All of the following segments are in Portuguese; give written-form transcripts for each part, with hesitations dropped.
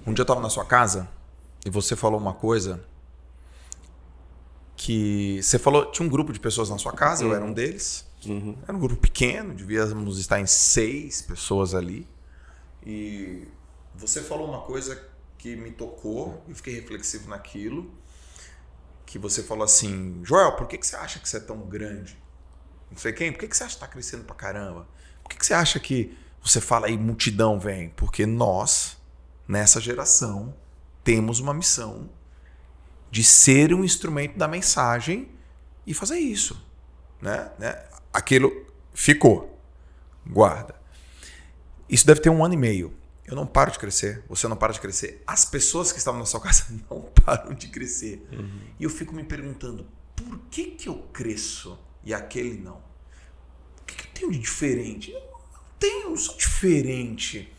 Um dia eu estava na sua casa e você falou uma coisa que... Você falou... Tinha um grupo de pessoas na sua casa, eu era um deles. Era um grupo pequeno, devíamos estar em 6 pessoas ali. E você falou uma coisa que me tocou, eu fiquei reflexivo naquilo. Que você falou assim, Joel, por que você acha que você é tão grande? Não sei quem, por que você acha que está crescendo pra caramba? Por que você acha que você fala aí multidão vem? Porque nós, nessa geração, temos uma missão de ser um instrumento da mensagem e fazer isso. Né? Aquilo ficou. Guarda. Isso deve ter 1 ano e meio. Eu não paro de crescer, você não para de crescer. As pessoas que estavam na sua casa não param de crescer. E eu fico me perguntando, por que eu cresço e aquele não? O que eu tenho de diferente? Eu não tenho, eu sou diferente.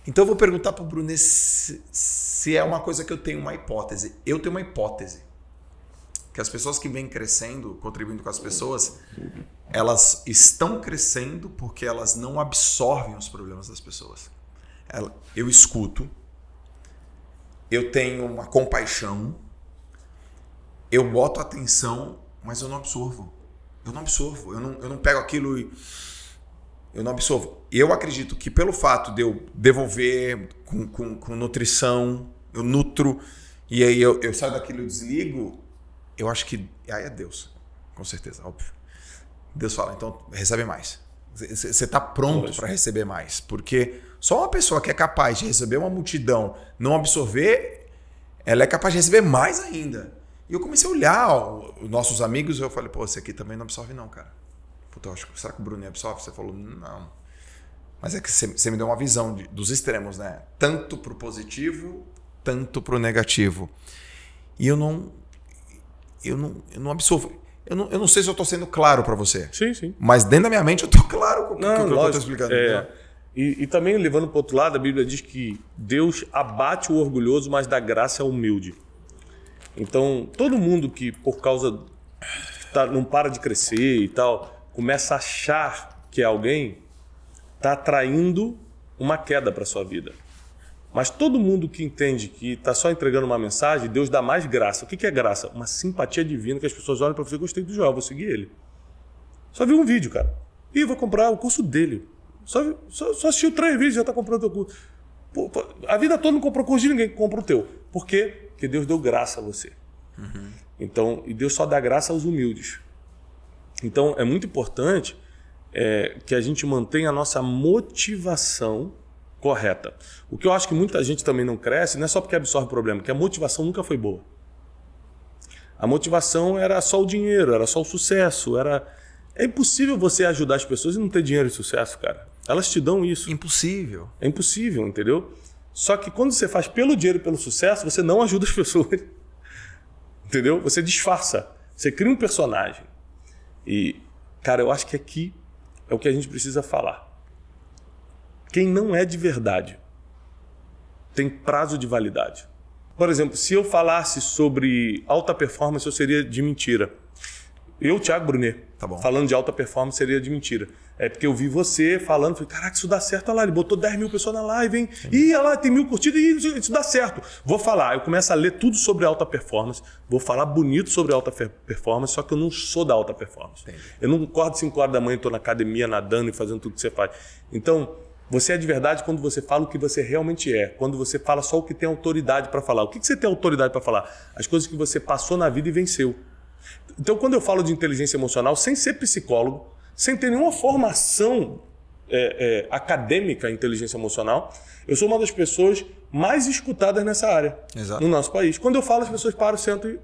Então eu vou perguntar para o Brunet se é uma coisa que eu tenho uma hipótese. Eu tenho uma hipótese. Que as pessoas que vêm crescendo, contribuindo com as pessoas, elas estão crescendo porque elas não absorvem os problemas das pessoas. Eu escuto, eu tenho uma compaixão, eu boto atenção, mas eu não absorvo. Eu não pego aquilo e eu não absorvo. Eu acredito que pelo fato de eu devolver com nutrição, eu nutro, e aí eu saio daquilo e desligo, eu acho que aí é Deus, com certeza, óbvio. Deus fala, então recebe mais. Você está pronto para receber mais, porque só uma pessoa que é capaz de receber uma multidão, não absorver, ela é capaz de receber mais ainda. E eu comecei a olhar os nossos amigos e eu falei, pô, esse aqui também não absorve não, cara. Puta, eu acho, será que o Bruno absorve? Você falou, não. Mas é que você me deu uma visão dos extremos, né? Tanto pro positivo, tanto pro negativo. E eu não absorvo. Eu não sei se eu estou sendo claro para você. Sim. Mas dentro da minha mente eu estou claro com o que eu estou explicando. E também, levando para o outro lado, a Bíblia diz que Deus abate o orgulhoso, mas dá graça ao humilde. Então, todo mundo que, por causa não para de crescer e tal, começa a achar que é alguém, está atraindo uma queda para a sua vida. Mas todo mundo que entende que está só entregando uma mensagem, Deus dá mais graça. O que é graça? Uma simpatia divina que as pessoas olham para você, gostei do Joel, vou seguir ele. Só viu um vídeo, cara. E vou comprar o curso dele. Só assistiu 3 vídeos e já está comprando o teu curso. Pô, a vida toda não comprou curso de ninguém, compra o teu. Por quê? Porque Deus deu graça a você. Então, e Deus só dá graça aos humildes. Então, é muito importante que a gente mantenha a nossa motivação correta. O que eu acho que muita gente também não cresce, não é só porque absorve o problema, que a motivação nunca foi boa. A motivação era só o dinheiro, era só o sucesso. É impossível você ajudar as pessoas e não ter dinheiro e sucesso, cara. Elas te dão isso. Impossível. É impossível, entendeu? Só que quando você faz pelo dinheiro e pelo sucesso, você não ajuda as pessoas. Entendeu? Você disfarça. Você cria um personagem. E, cara, eu acho que aqui é o que a gente precisa falar. Quem não é de verdade tem prazo de validade. Por exemplo, se eu falasse sobre alta performance, eu seria de mentira. Eu, Thiago Brunet, falando de alta performance, seria de mentira. É porque eu vi você falando, falei, caraca, isso dá certo, olha lá, ele botou 10 mil pessoas na live, hein? Ih, olha lá, tem 1000 curtidas, e isso dá certo. Vou falar, eu começo a ler tudo sobre alta performance, vou falar bonito sobre alta performance, só que eu não sou da alta performance. Entendi. Eu não acordo 5 horas da manhã, estou na academia, nadando e fazendo tudo que você faz. Então, você é de verdade quando você fala o que você realmente é, quando você fala só o que tem autoridade para falar. O que você tem autoridade para falar? As coisas que você passou na vida e venceu. Então, quando eu falo de inteligência emocional, sem ser psicólogo, sem ter nenhuma formação acadêmica em inteligência emocional, eu sou uma das pessoas mais escutadas nessa área. Exato. No nosso país. Quando eu falo, as pessoas param, sentam e...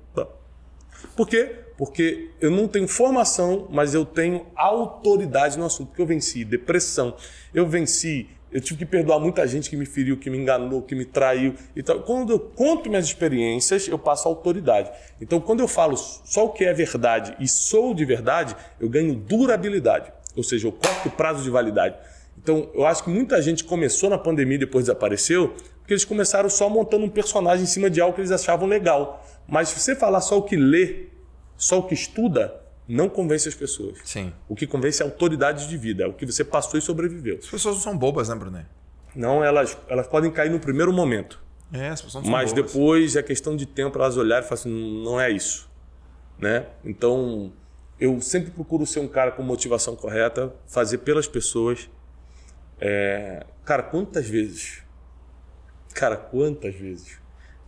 Por quê? Porque eu não tenho formação, mas eu tenho autoridade no assunto. Porque eu venci depressão, eu tive que perdoar muita gente que me feriu, que me enganou, que me traiu. Então, quando eu conto minhas experiências, eu passo autoridade. Então, quando eu falo só o que é verdade e sou de verdade, eu ganho durabilidade. Ou seja, eu corto o prazo de validade. Então, eu acho que muita gente começou na pandemia e depois desapareceu, porque eles começaram só montando um personagem em cima de algo que eles achavam legal. Mas se você falar só o que lê, só o que estuda, não convence as pessoas. Sim. O que convence é a autoridade de vida, é o que você passou e sobreviveu. As pessoas não são bobas, né, Brunet? Não, elas podem cair no primeiro momento. As pessoas são Mas boas. depois é questão de tempo elas olharem e falarem assim, não é isso. Né? Então, eu sempre procuro ser um cara com motivação correta, fazer pelas pessoas. Cara, quantas vezes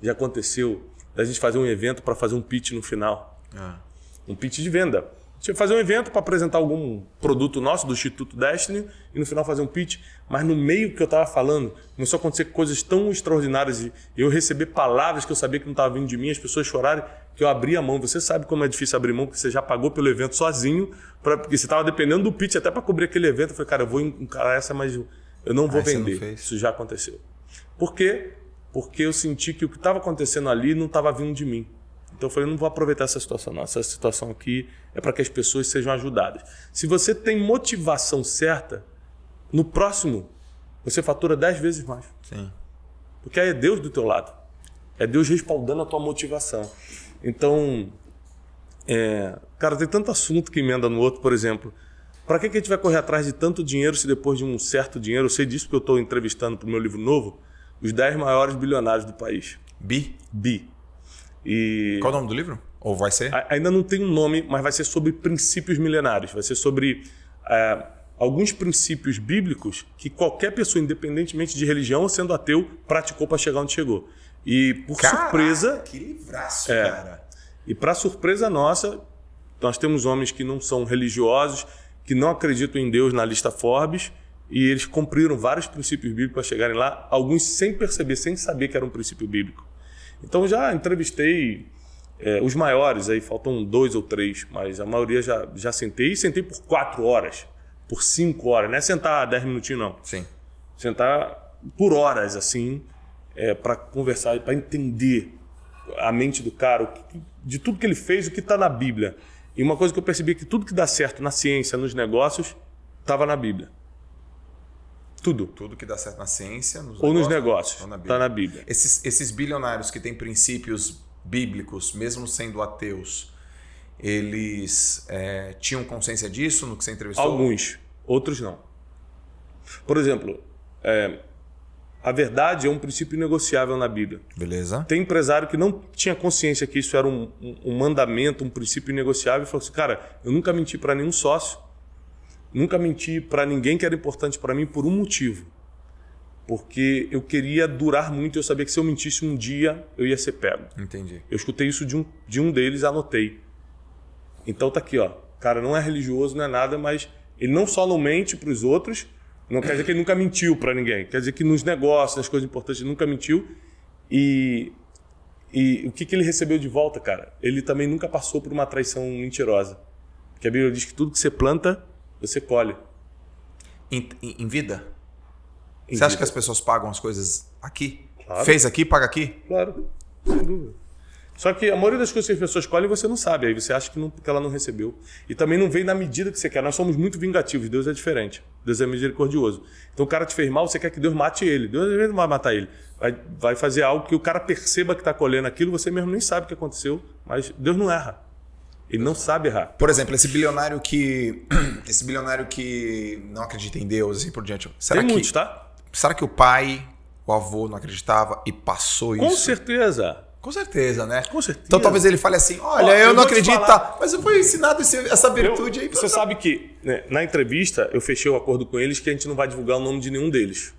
já aconteceu da gente fazer um evento para fazer um pitch no final? Um pitch de venda. Tinha que fazer um evento para apresentar algum produto nosso do Instituto Destiny e no final fazer um pitch. Mas no meio que eu estava falando, começou a acontecer coisas tão extraordinárias e eu receber palavras que eu sabia que não estavam vindo de mim, as pessoas chorarem, que eu abri a mão. Você sabe como é difícil abrir mão, porque você já pagou pelo evento sozinho, porque você estava dependendo do pitch até para cobrir aquele evento. Eu falei, cara, eu vou encarar essa, mas eu não vou vender. Isso já aconteceu. Por quê? Porque eu senti que o que estava acontecendo ali não estava vindo de mim. Então eu falei, não vou aproveitar essa situação não. Essa situação aqui é para que as pessoas sejam ajudadas. Se você tem motivação certa, no próximo você fatura 10 vezes mais. Sim. Porque aí é Deus do teu lado. É Deus respaldando a tua motivação. Então, cara, tem tanto assunto que emenda no outro, por exemplo. Para que a gente vai correr atrás de tanto dinheiro se depois de um certo dinheiro, eu sei disso porque eu estou entrevistando para o meu livro novo, os 10 maiores bilionários do país. Bi? E qual é o nome do livro? Ou vai ser? Ainda não tem um nome, mas vai ser sobre princípios milenários. Vai ser sobre alguns princípios bíblicos que qualquer pessoa, independentemente de religião ou sendo ateu, praticou para chegar onde chegou. E por surpresa... Que livraço, cara. E para surpresa nossa, nós temos homens que não são religiosos, que não acreditam em Deus na lista Forbes, e eles cumpriram vários princípios bíblicos para chegarem lá, alguns sem perceber, sem saber que era um princípio bíblico. Então já entrevistei os maiores, aí faltam 2 ou 3, mas a maioria já sentei. E sentei por 4 horas, por 5 horas. Não é sentar 10 minutinhos, não. Sim. Sentar por horas, assim, para conversar, para entender a mente do cara, de tudo que ele fez, o que está na Bíblia. E uma coisa que eu percebi é que tudo que dá certo na ciência, nos negócios, estava na Bíblia. Tudo. Tudo que dá certo na ciência, nos negócios, está na Bíblia. Esses bilionários que têm princípios bíblicos, mesmo sendo ateus, eles tinham consciência disso no que você entrevistou? Alguns, outros não. Por exemplo, a verdade é um princípio inegociável na Bíblia. Beleza. Tem empresário que não tinha consciência que isso era um mandamento, um princípio inegociável e falou assim, cara, eu nunca menti para nenhum sócio, nunca menti para ninguém que era importante para mim por um motivo. Porque eu queria durar muito e eu sabia que se eu mentisse um dia, eu ia ser pego. Entendi. Eu escutei isso de um deles, anotei. Então tá aqui, ó. O cara não é religioso, não é nada, mas ele não só não mente para os outros, não quer dizer que ele nunca mentiu para ninguém. Quer dizer que nos negócios, nas coisas importantes, ele nunca mentiu. E o que ele recebeu de volta, cara? Ele também nunca passou por uma traição mentirosa. Porque a Bíblia diz que tudo que você planta, você colhe. Em vida? Você acha que as pessoas pagam as coisas aqui? Claro. Fez aqui, paga aqui? Claro, sem dúvida. Só que a maioria das coisas que as pessoas colhem você não sabe, aí você acha que ela não recebeu. E também não vem na medida que você quer. Nós somos muito vingativos, Deus é diferente. Deus é misericordioso. Então o cara te fez mal, você quer que Deus mate ele. Deus às vezes não vai matar ele. Vai fazer algo que o cara perceba que está colhendo aquilo, você mesmo nem sabe o que aconteceu, mas Deus não erra. Ele não sabe errar. Por exemplo, esse bilionário que não acredita em Deus, assim por diante. Tem muitos, tá? Será que o pai, o avô não acreditava e passou isso? Com certeza. Com certeza, né? Com certeza. Então talvez ele fale assim, olha, eu não acredito, mas eu fui ensinado essa virtude aí. Você sabe que na entrevista eu fechei o acordo com eles que a gente não vai divulgar o nome de nenhum deles.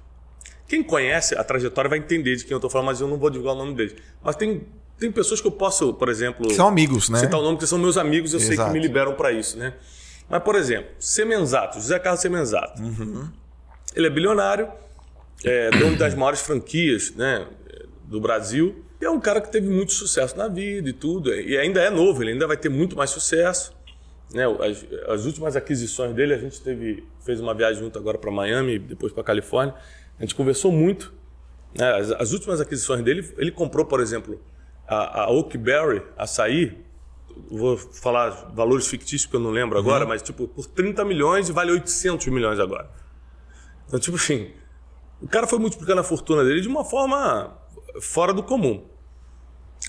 Quem conhece a trajetória vai entender de quem eu estou falando, mas eu não vou divulgar o nome deles. Mas tem pessoas que eu posso, por exemplo... Que são amigos, né? Citar o nome que são meus amigos, eu Exato. sei que me liberam para isso, né? Mas, por exemplo, Semenzato, José Carlos Semenzato. Uhum. Ele é bilionário, dono das maiores franquias, né, do Brasil. E é um cara que teve muito sucesso na vida e tudo. E ainda é novo, ele ainda vai ter muito mais sucesso. Né? As últimas aquisições dele, a gente fez uma viagem junto agora para Miami, depois para Califórnia. A gente conversou muito. Né? As últimas aquisições dele, ele comprou, por exemplo, a Oakberry, açaí. Vou falar valores fictícios que eu não lembro agora, mas tipo, por 30 milhões e vale 800 milhões agora. Então, tipo assim, o cara foi multiplicando a fortuna dele de uma forma fora do comum.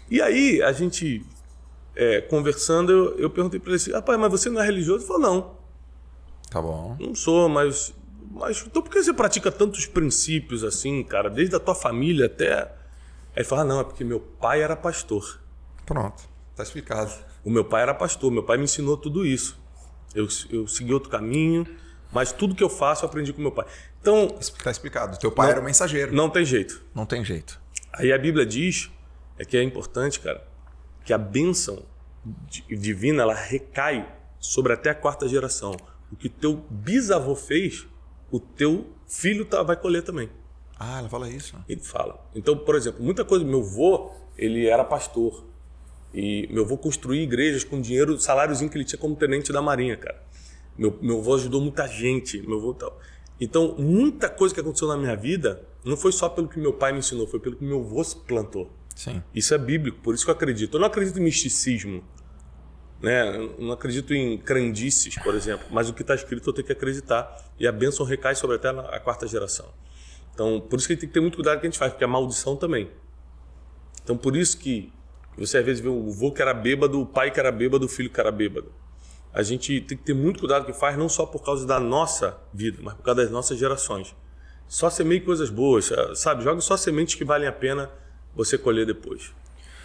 E aí, a gente, conversando, eu perguntei para ele assim, rapaz, mas você não é religioso? Ele falou, não. Tá bom. Não sou, mas então por que você pratica tantos princípios assim, cara? Desde a tua família até Aí ele fala, não, é porque meu pai era pastor. Pronto, tá explicado. O meu pai era pastor, meu pai me ensinou tudo isso. Eu segui outro caminho, mas tudo que eu faço eu aprendi com meu pai. Então... Tá explicado. Teu pai era o mensageiro. Não tem jeito. Não tem jeito. Aí a Bíblia diz, que é importante, cara, que a bênção divina, ela recai sobre até a 4ª geração. O que teu bisavô fez, o teu filho vai colher também. Ah, ela fala isso? Ele fala. Então, por exemplo, muita coisa, meu avô, ele era pastor. E meu avô construía igrejas com dinheiro, saláriozinho que ele tinha como tenente da Marinha, cara. Meu avô ajudou muita gente, meu avô tal. Então, muita coisa que aconteceu na minha vida não foi só pelo que meu pai me ensinou, foi pelo que meu avô plantou. Sim. Isso é bíblico, por isso que eu acredito. Eu não acredito em misticismo, né? Eu não acredito em crendices, por exemplo, mas o que está escrito eu tenho que acreditar. E a bênção recai sobre até a 4ª geração. Então, por isso que a gente tem que ter muito cuidado com o que a gente faz, porque a maldição também. Então, por isso que você às vezes vê o avô que era bêbado, o pai que era bêbado, o filho que era bêbado. A gente tem que ter muito cuidado com o que faz, não só por causa da nossa vida, mas por causa das nossas gerações. Só semeie coisas boas, sabe? Jogue só sementes que valem a pena você colher depois.